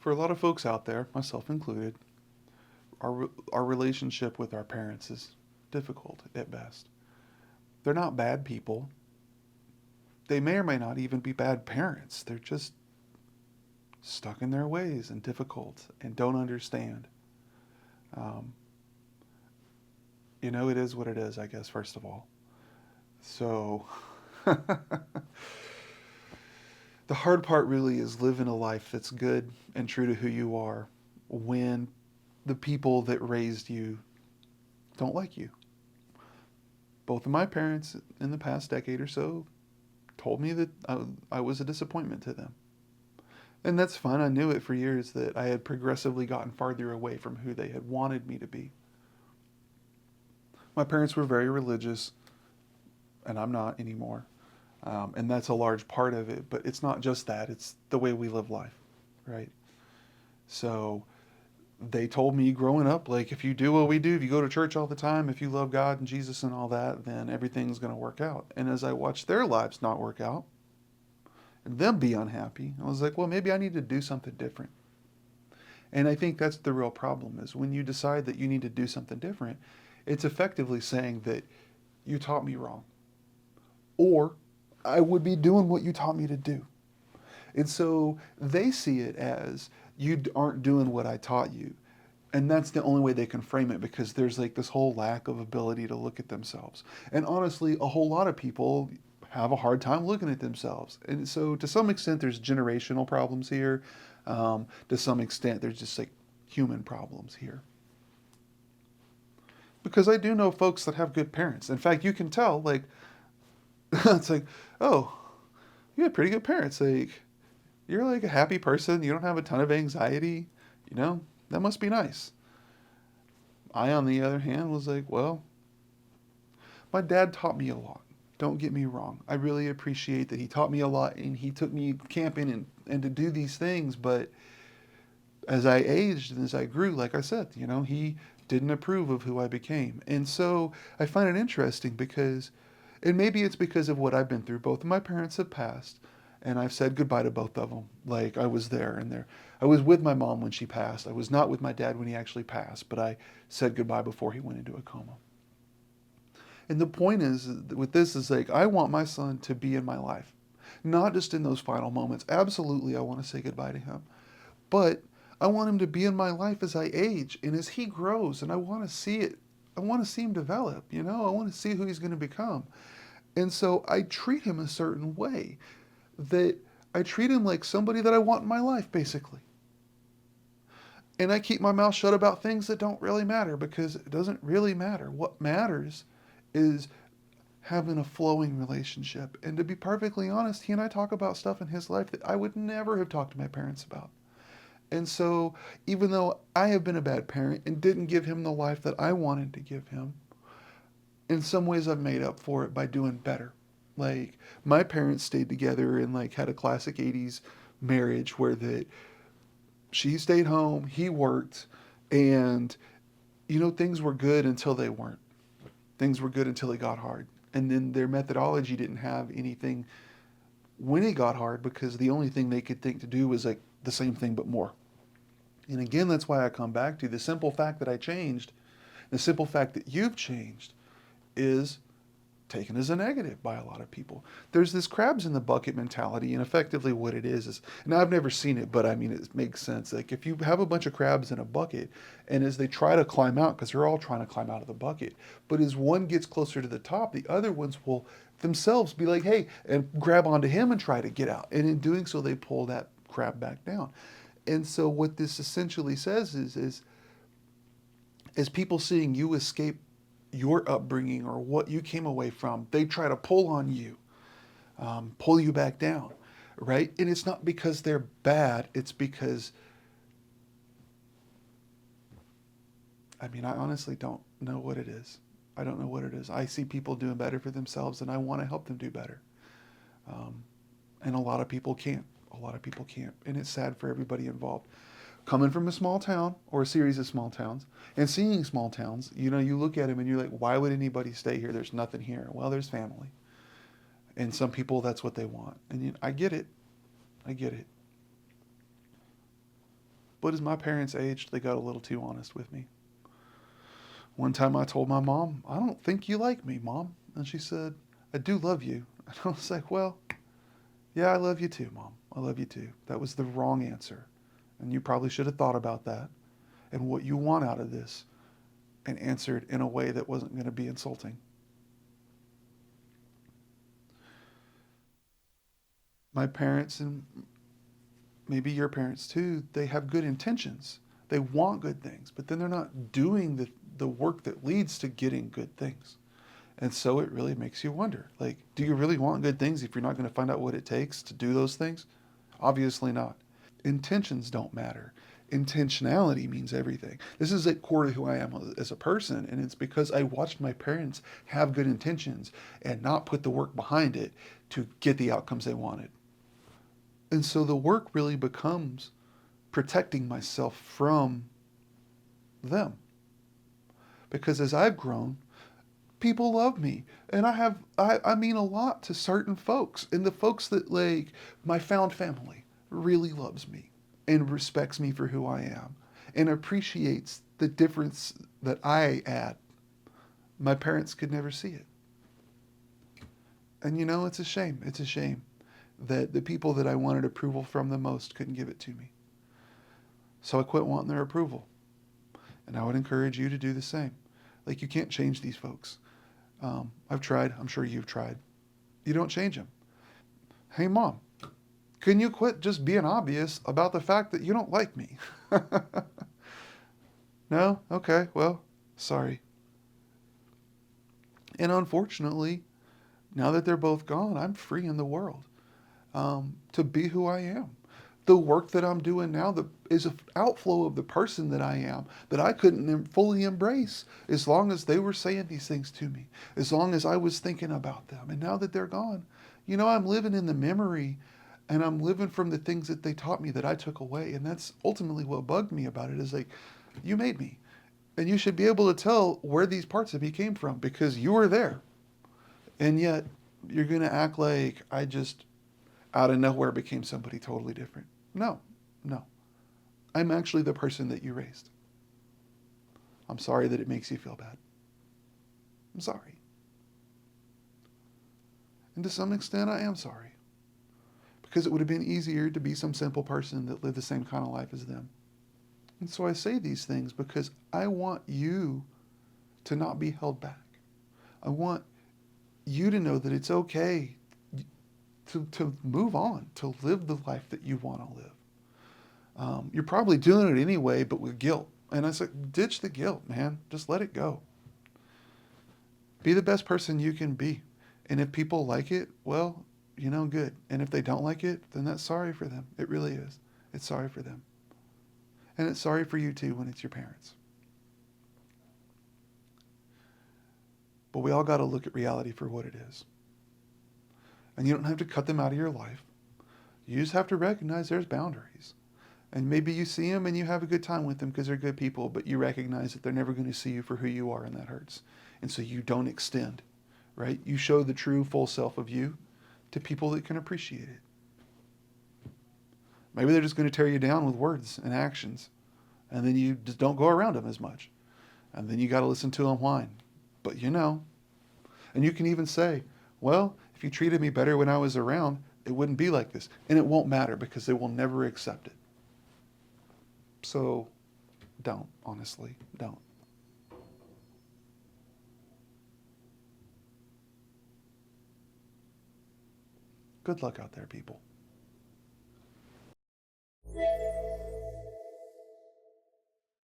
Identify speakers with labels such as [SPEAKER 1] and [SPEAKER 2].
[SPEAKER 1] For a lot of folks out there, myself included, our relationship with our parents is difficult at best. They're not bad people. They may or may not even be bad parents. They're just stuck in their ways and difficult and don't understand. Um, it is what it is, I guess, first of all. So, the hard part really is living a life that's good and true to who you are when the people that raised you don't like you. Both of my parents in the past decade or so told me that I was a disappointment to them. And that's fine. I knew it for years that I had progressively gotten farther away from who they had wanted me to be. My parents were very religious, and I'm not anymore. And that's a large part of it, but it's not just that, it's the way we live life, right? So they told me growing up, like, if you do what we do, if you go to church all the time, if you love God and Jesus and all that, then everything's going to work out. And as I watched their lives not work out and them be unhappy, I was like, well, maybe I need to do something different. And I think that's the real problem is when you decide that you need to do something different, it's effectively saying that you taught me wrong. Or I would be doing what you taught me to do. And so they see it as you aren't doing what I taught you. And that's the only way they can frame it because there's like this whole lack of ability to look at themselves. And honestly, a whole lot of people have a hard time looking at themselves. And so to some extent, there's generational problems here. To some extent, there's just like human problems here. Because I do know folks that have good parents. In fact, you can tell, like, it's like, oh, you had pretty good parents. Like, you're like a happy person. You don't have a ton of anxiety. That must be nice. I, on the other hand, was like, well, my dad taught me a lot. Don't get me wrong. I really appreciate that he taught me a lot and he took me camping and to do these things. But as I aged and as I grew, like I said, he didn't approve of who I became. And so I find it interesting because, and maybe it's because of what I've been through. Both of my parents have passed, and I've said goodbye to both of them. Like I was there and there. I was with my mom when she passed. I was not with my dad when he actually passed, but I said goodbye before he went into a coma. And the point is with this is like I want my son to be in my life. Not just in those final moments. Absolutely I want to say goodbye to him. But I want him to be in my life as I age and as he grows and I want to see it. I want to see him develop, I want to see who he's going to become. And so I treat him a certain way that I treat him like somebody that I want in my life, basically. And I keep my mouth shut about things that don't really matter because it doesn't really matter. What matters is having a flowing relationship. And to be perfectly honest, he and I talk about stuff in his life that I would never have talked to my parents about. And so, even though I have been a bad parent and didn't give him the life that I wanted to give him, in some ways I've made up for it by doing better. Like my parents stayed together and like had a classic 80s marriage where that she stayed home, he worked, and things were good until they weren't. Things were good until it got hard. And then their methodology didn't have anything when it got hard because the only thing they could think to do was like the same thing but more. And again, that's why I come back to the simple fact that I changed, the simple fact that you've changed is taken as a negative by a lot of people. There's this crabs in the bucket mentality, and effectively what it is, and I've never seen it, but I mean, it makes sense. Like if you have a bunch of crabs in a bucket, and as they try to climb out, because they're all trying to climb out of the bucket, but as one gets closer to the top, the other ones will themselves be like, hey, and grab onto him and try to get out. And in doing so, they pull that crab back down. And so what this essentially says is as people seeing you escape your upbringing or what you came away from, they try to pull on you, pull you back down, right? And it's not because they're bad. It's because, I honestly don't know what it is. I don't know what it is. I see people doing better for themselves and I want to help them do better. And a lot of people can't. A lot of people can't. And it's sad for everybody involved. Coming from a small town or a series of small towns and seeing small towns, you look at them and you're like, why would anybody stay here? There's nothing here. Well, there's family. And some people, that's what they want. And I get it. I get it. But as my parents aged, they got a little too honest with me. One time I told my mom, I don't think you like me, Mom. And she said, I do love you. And I was like, well, yeah, I love you too, Mom. I love you too. That was the wrong answer. And you probably should have thought about that and what you want out of this and answered in a way that wasn't going to be insulting. My parents, and maybe your parents too, they have good intentions. They want good things, but then they're not doing the work that leads to getting good things. And so it really makes you wonder, like, do you really want good things if you're not going to find out what it takes to do those things? Obviously not. Intentions don't matter. Intentionality means everything. This is at core to who I am as a person, and it's because I watched my parents have good intentions and not put the work behind it to get the outcomes they wanted. And so the work really becomes protecting myself from them. Because as I've grown, people love me. And I mean a lot to certain folks. And the folks that, like, my found family really loves me and respects me for who I am and appreciates the difference that I add. My parents could never see it. And you know, it's a shame. It's a shame that the people that I wanted approval from the most couldn't give it to me. So I quit wanting their approval. And I would encourage you to do the same. Like, you can't change these folks. I've tried. I'm sure you've tried. You don't change them. Hey, Mom, can you quit just being obvious about the fact that you don't like me? No? Okay, well, sorry. And unfortunately, now that they're both gone, I'm free in the world to be who I am. The work that I'm doing now is an outflow of the person that I am that I couldn't fully embrace as long as they were saying these things to me, as long as I was thinking about them. And now that they're gone, you know, I'm living in the memory and I'm living from the things that they taught me that I took away. And that's ultimately what bugged me about it is like, you made me. And you should be able to tell where these parts of me came from because you were there. And yet you're going to act like I just out of nowhere became somebody totally different. No, no. I'm actually the person that you raised. I'm sorry that it makes you feel bad. I'm sorry. And to some extent, I am sorry. Because it would have been easier to be some simple person that lived the same kind of life as them. And so I say these things because I want you to not be held back. I want you to know that it's okay to move on, to live the life that you want to live. You're probably doing it anyway, but with guilt. And I said, ditch the guilt, man. Just let it go. Be the best person you can be. And if people like it, well, you know, good. And if they don't like it, then that's sorry for them. It really is. It's sorry for them. And it's sorry for you too when it's your parents. But we all got to look at reality for what it is. And you don't have to cut them out of your life. You just have to recognize there's boundaries. And maybe you see them and you have a good time with them because they're good people, but you recognize that they're never going to see you for who you are, and that hurts. And so you don't extend, right? You show the true full self of you to people that can appreciate it. Maybe they're just going to tear you down with words and actions, and then you just don't go around them as much. And then you got to listen to them whine. But you know, and you can even say, well, if you treated me better when I was around, it wouldn't be like this. And it won't matter because they will never accept it. So don't, honestly, don't. Good luck out there, people.